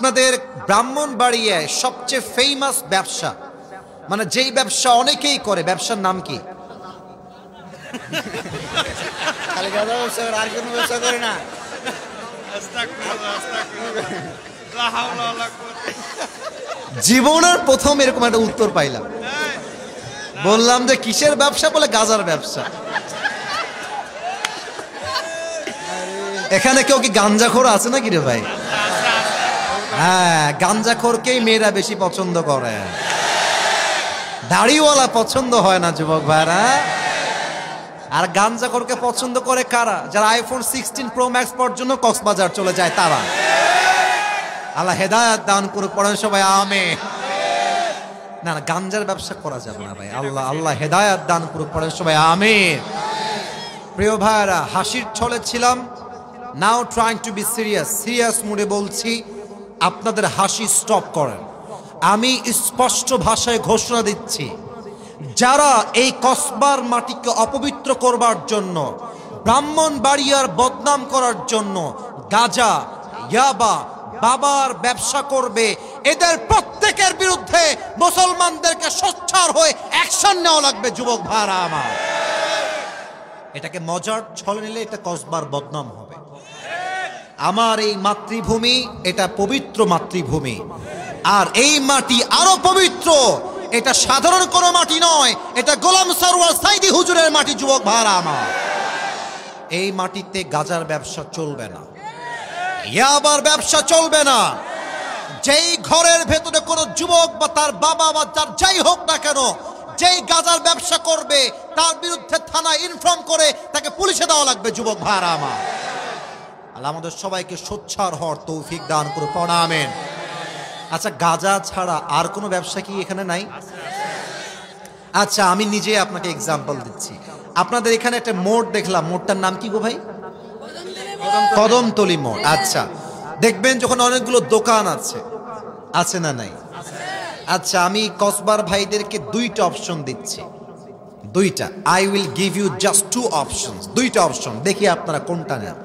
আপনাদের ব্রাহ্মণবাড়িয়ায় সবচেয়ে ফেমাস ব্যবসা, মানে যেই ব্যবসা অনেকেই করে, ব্যবসার নাম কি? খালি গাঁজা ব্যবসা করে, আর কোনো ব্যবসা করে না। জীবনের প্রথম এরকম একটা উত্তর পাইলাম। বললাম যে কিসের ব্যবসা, বলে গাঁজার ব্যবসা। এখানে কেউ কি গাঞ্জাখোর আছে নাকি রে ভাই? হ্যাঁ, গাঞ্জাখোরকেই মেয়েরা বেশি পছন্দ করে, দাড়িওয়ালা পছন্দ হয় না যুবক ভাইরা। আর গাঞ্জাখোরকে পছন্দ করে কারা? যারা আইফোন 16 প্রো ম্যাক্স পর জন্য কক্সবাজার চলে যায় তারা। আল্লাহ হেদায়েত দান করুক, পড়েন সবাই আমিন। না না, গাঞ্জার ব্যবসা করা যাবে না ভাই। আল্লাহ হেদায়েত দান করুক, পড়েন সবাই আমিন। প্রিয় ভাইরা, হাসির ছলে ছিলাম, নাও ট্রাইং টু বি সিরিয়াস মুডে বলছি, আপনাদের হাসি স্টপ করেন। আমি স্পষ্ট ভাষায় ঘোষণা দিচ্ছি, যারা এই কসবার মাটিকে অপবিত্র করবার জন্য, ব্রাহ্মণবাড়িয়ার বদনাম করার জন্য গাঁজা, ইয়াবা, বাবার ব্যবসা করবে, এদের প্রত্যেকের বিরুদ্ধে মুসলমানদেরকে সোচ্চার হয়ে অ্যাকশন নেওয়া লাগবে যুবক ভাইরা আমার। এটাকে মজার ছলে নিলে এটা কসবার বদনাম হবে। আমার এই মাতৃভূমি, এটা পবিত্র মাতৃভূমি, আর এই মাটি আরো পবিত্র। এটা সাধারণ কোনো মাটি নয়, এটা গোলাম সরওয়ার সাইদি হুজুরের মাটি যুবক ভাইরা আমার। এই মাটিতে গাজার ব্যবসা চলবে না, ইয়াবার ব্যবসা চলবে না। যেই ঘরের ভেতরে কোনো যুবক বা তার বাবা বা তার যাই হোক না কেন, যেই গাজার ব্যবসা করবে, তার বিরুদ্ধে থানায় ইনফর্ম করে তাকে পুলিশে দেওয়া লাগবে যুবক ভাইরা আমার। আল্লাহ আমাদের সবাইকে সোচ্চার হওয়ার তৌফিক দান করুন, আমিন। আচ্ছা, গাজা ছাড়া আর কোনো ব্যবসা কি এখানে নাই? আচ্ছা, আমি নিজে আপনাকে এক্সাম্পল দিচ্ছি। আপনাদের এখানে একটা মোড় দেখলাম, মোড়টার নাম কি গো ভাই? কদমতলি মোড়। আচ্ছা, দেখবেন যখন অনেকগুলো দোকান আছে না নাই? আচ্ছা, আমি কসবার ভাইদেরকে দুইটা অপশন দিচ্ছি, দুইটা। I will give you just 2 options, দুইটা অপশন, দেখি আপনারা কোনটা নেন।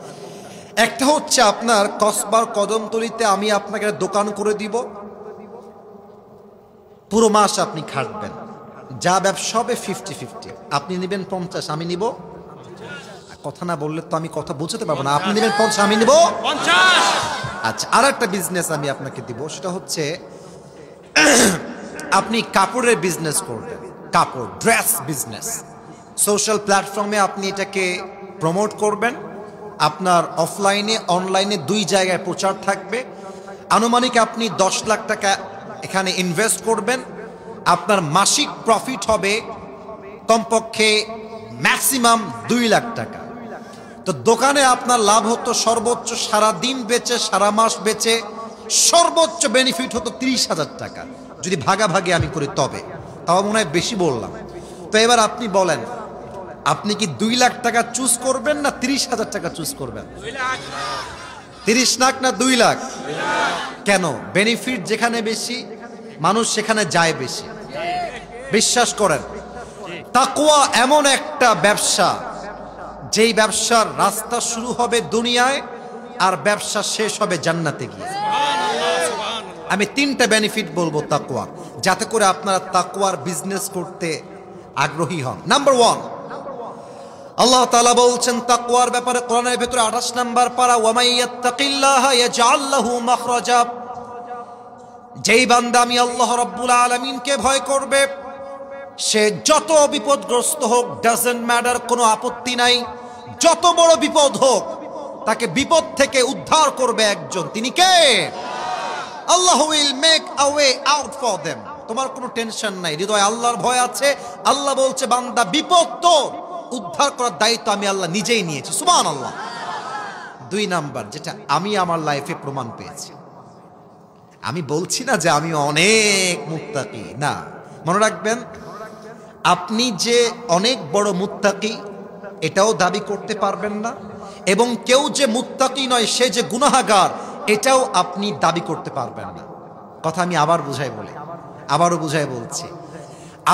একটা হচ্ছে আপনার কসবার কদমতলিতে আমি আপনাকে দোকান করে দিব, পুরো মাস আপনি খাটবেন, যা ব্যবসা হবে 50-50, আপনি নেবেন 50, আমি নিব। কথা না বললে তো আমি কথা বুঝতে পারবো না। আপনি নেবেন 50, আমি নিব 50। আচ্ছা, আর একটা বিজনেস আমি আপনাকে দিব, সেটা হচ্ছে আপনি কাপড়ের বিজনেস করবেন, কাপড়, ড্রেস বিজনেস। সোশ্যাল প্ল্যাটফর্মে আপনি এটাকে প্রমোট করবেন, আপনার অফলাইনে অনলাইনে 2 জায়গায় প্রচার থাকবে। আনুমানিক আপনি 10 লাখ টাকা এখানে ইনভেস্ট করবেন, আপনার মাসিক প্রফিট হবে কমপক্ষে ম্যাক্সিমাম 2 লাখ টাকা। তো দোকানে আপনার লাভ হতো সর্বোচ্চ, সারা দিন বেচে, সারা মাস বেচে সর্বোচ্চ বেনিফিট হতো 30,000 টাকা, যদি ভাগাভাগি আমি করি তবে। তাও মনে হয় বেশি বললাম। তো এবার আপনি বলেন, আপনি কি 2 লাখ টাকা চুজ করবেন না 30,000 টাকা চুজ করবেন? 30 লাখ না 2 লাখ? কেন? বেনিফিট যেখানে বেশি, মানুষ সেখানে যায় বেশি। বিশ্বাস করেন, তাকওয়া এমন একটা ব্যবসা, যেই ব্যবসার রাস্তা শুরু হবে দুনিয়ায় আর ব্যবসা শেষ হবে জান্নাতে গিয়ে। আমি 3টা বেনিফিট বলবো তাকওয়া, যাতে করে আপনারা তাকওয়ার বিজনেস করতে আগ্রহী হন। নাম্বার 1, আল্লাহ তাআলা বলছেন তাকওয়ার ব্যাপারে কোরআনের ভিতরে 28 নম্বর পারা, ওয়া মাইয়াত্তাকিল্লাহা ইয়াজআল লাহু মাখরাজা। যেই বান্দা আমি আল্লাহ রাব্বুল আলামিনকে ভয় করবে, সে যত বিপদগ্রস্ত হোক, ডাজন্ট ম্যাটার, কোনো আপত্তি নাই, যত বড় বিপদ হোক, তাকে বিপদ থেকে উদ্ধার করবে একজন, তিনি কে? Allah will make a way out for them. তোমার কোনো টেনশন নাই, হৃদয়ে আল্লাহর ভয় আছে। আল্লাহ বলছে, বান্দা বিপদ তো উদ্ধার করার দায়িত্ব আমি আল্লাহ নিজেই নিয়েছি, সুবহানাল্লাহ। 2 নাম্বার, যেটা আমি আমার লাইফে প্রমাণ পেয়েছি, আমি বলছি না যে আমি অনেক মুত্তাকি, না, মনে রাখবেন, আপনি যে অনেক বড় মুত্তাকি এটাও দাবি করতে পারবেন না, এবং কেউ যে মুত্তাকি নয় সে যে গুনাহগার এটাও আপনি দাবি করতে পারবেন না। কথা আমি আবারও বুঝাই বলছি।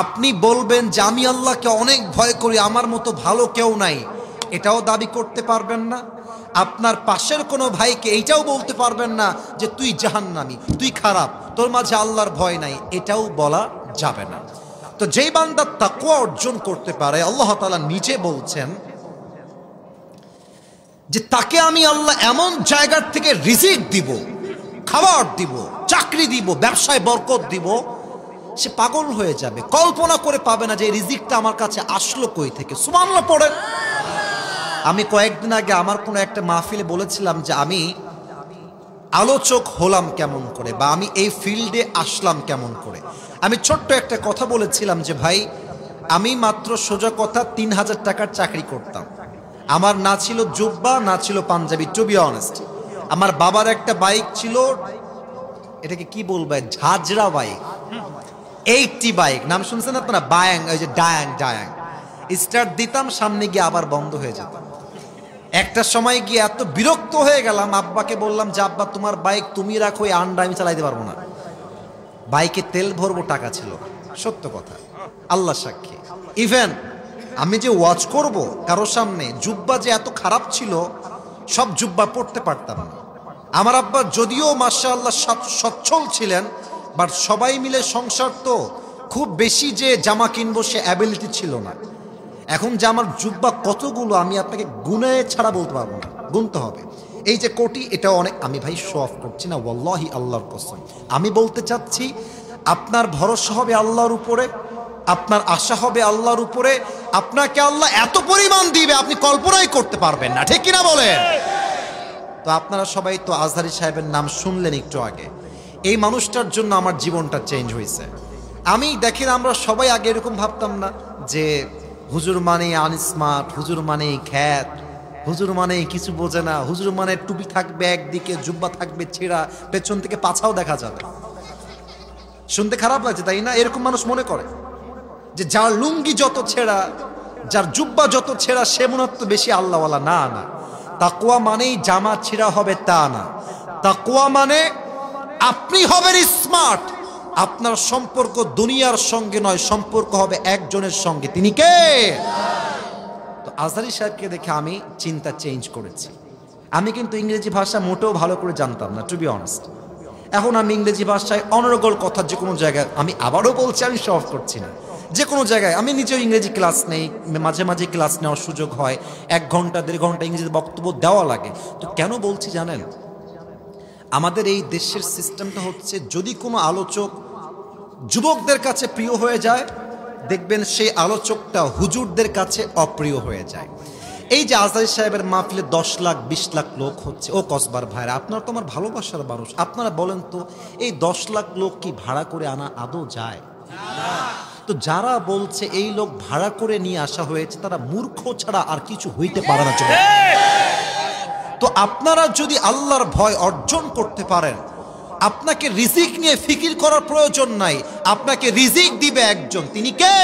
আপনি বলবেন যে আমি আল্লাহকে অনেক ভয় করি, আমার মতো ভালো কেউ নাই, এটাও দাবি করতে পারবেন না। আপনার পাশের কোনো ভাইকে এইটাও বলতে পারবেন না যে তুই জাহান্নামী, তুই খারাপ, তোর মাঝে আল্লাহর ভয় নাই, এটাও বলা যাবে না। তো যেই বান্দা তাকওয়া অর্জন করতে পারে, আল্লাহ তাআলা নিজে বলছেন যে তাকে আমি আল্লাহ এমন জায়গার থেকে রিজিক দিব, খাবার দিব, চাকরি দিব, ব্যবসায় বরকত দিব, সে পাগল হয়ে যাবে, কল্পনা করে পাবে না যে এই রিজিকটা আমার কাছে আসলো কই থেকে। সুবহানাল্লাহ পড়েন। আমি কয়েকদিন আগে আমার কোনো একটা মাহফিলে বলেছিলাম যে আমি আলোচক হলাম কেমন করে, বা আমি এই ফিল্ডে আসলাম কেমন করে। আমি ছোট্ট একটা কথা বলেছিলাম যে ভাই, আমি মাত্র সোজা কথা ৩,০০০ টাকার চাকরি করতাম। আমার না ছিল জুব্বা, না ছিল পাঞ্জাবি, টু বি অনেস্ট। আমার বাবার একটা বাইক ছিল, এটাকে কি বলবো, ঝাঁঝরা বাইক, 80 বাইক, নাম শুনছেন আপনারা? বায়াং, ওই যে ডায়াং ডায়াং। স্টার্ট দিতাম, সামনে গিয়ে আবার বন্ধ হয়ে যেত। একটা সময় গিয়ে এত বিরক্ত হয়ে গেলাম, আব্বাকে বললাম যে আব্বা তোমার বাইক তুমি রাখো, এই আন্ডা আমি চালাইতে পারবো না। বাইকে তেল ভরবো, টাকা ছিল না। সত্য কথা, আল্লাহ সাক্ষী। ইভেন আমি যে ওয়াচ করব কারোর সামনে, জুব্বা যে এত খারাপ ছিল, সব জুব্বা পড়তে পারতাম না। আমার আব্বা যদিও মাশাআল্লাহ সচ্ছল ছিলেন, বাট সবাই মিলে সংসার তো, খুব বেশি যে জামা কিনবো সে অ্যাবিলিটি ছিল না। এখন যে আমার জুব্বা কতগুলো আমি আপনাকে গুনে ছাড়া বলতে পারবো না, গুনতে হবে। এই যে কোটি, এটা অনেক, আমি ভাই শো অফ করছি না, ওয়াল্লাহি আল্লাহর কসম। আমি বলতে চাচ্ছি আপনার ভরসা হবে আল্লাহর উপরে, আপনার আশা হবে আল্লাহর উপরে। আপনাকে আল্লাহ এত পরিমাণ দিবে আপনি কল্পনাই করতে পারবেন না, ঠিক কিনা বলেন? তো আপনারা সবাই তো আজহারী সাহেবের নাম শুনলেন একটু আগে। এই মানুষটার জন্য আমার জীবনটা চেঞ্জ হয়েছে। আমি দেখেন, আমরা সবাই আগে এরকম ভাবতাম না যে হুজুর মানে আনস্মার্ট, হুজুর মানে খ্যাত, হুজুর মানে কিছু বোঝে না, হুজুর মানে টুপি থাকবে একদিকে, জুব্বা থাকবে ছেঁড়া, পেছন থেকে পাছাও দেখা যাবে। শুনতে খারাপ লাগছে তাই না? এরকম মানুষ মনে করে যে যার লুঙ্গি যত ছেঁড়া, যার জুব্বা যত ছেঁড়া, সে মনে হতো বেশি আল্লাহওয়ালা। না না, তাকওয়া মানেই জামা ছেঁড়া হবে তা না। তাকওয়া মানে আপনি হবেন স্মার্ট। আপনার সম্পর্ক দুনিয়ার সঙ্গে নয়, সম্পর্ক হবে একজনের সঙ্গে। তিনি কে? তো আজহারী সাহেবকে দেখে আমি চিন্তা চেঞ্জ করেছি। আমি কিন্তু ইংরেজি ভাষা মোটেও ভালো করে জানতাম না, টু বি অনেস্ট। এখন আমি ইংরেজি ভাষায় অনর্গল কথা, যে কোনো জায়গায়, আমি আবারও বলছি, আমি শো অফ করছি না, যে কোনো জায়গায় আমি নিজেও ইংরেজি ক্লাস নেই, মাঝে মাঝে ক্লাস নেওয়ার সুযোগ হয়, 1 ঘন্টা 1.5 ঘন্টা ইংরেজি বক্তব্য দেওয়া লাগে। তো কেন বলছি জানেন? আমাদের এই দেশের সিস্টেমটা হচ্ছে, যদি কোনো আলোচক যুবকদের কাছে প্রিয় হয়ে যায়, দেখবেন সেই আলোচকটা হুজুরদের কাছে অপ্রিয় হয়ে যায়। এই যে আজহারী সাহেবের মাহফিলে 10 লাখ 20 লাখ লোক হচ্ছে, ও কসবার ভাইরা, আপনারা তো আমার ভালোবাসার মানুষ, আপনারা বলেন তো এই 10 লাখ লোক কি ভাড়া করে আনা আদৌ যায়? তো যারা বলছে এই লোক ভাড়া করে নিয়ে আসা হয়েছে, তারা মূর্খ ছাড়া আর কিছু হইতে পারে না। তো আপনারা যদি আল্লাহর ভয় অর্জন করতে পারেন, আপনাকে রিজিক নিয়ে ফিকির করার প্রয়োজন নাই, আপনাকে রিজিক দিবে একজন। তিনি কে?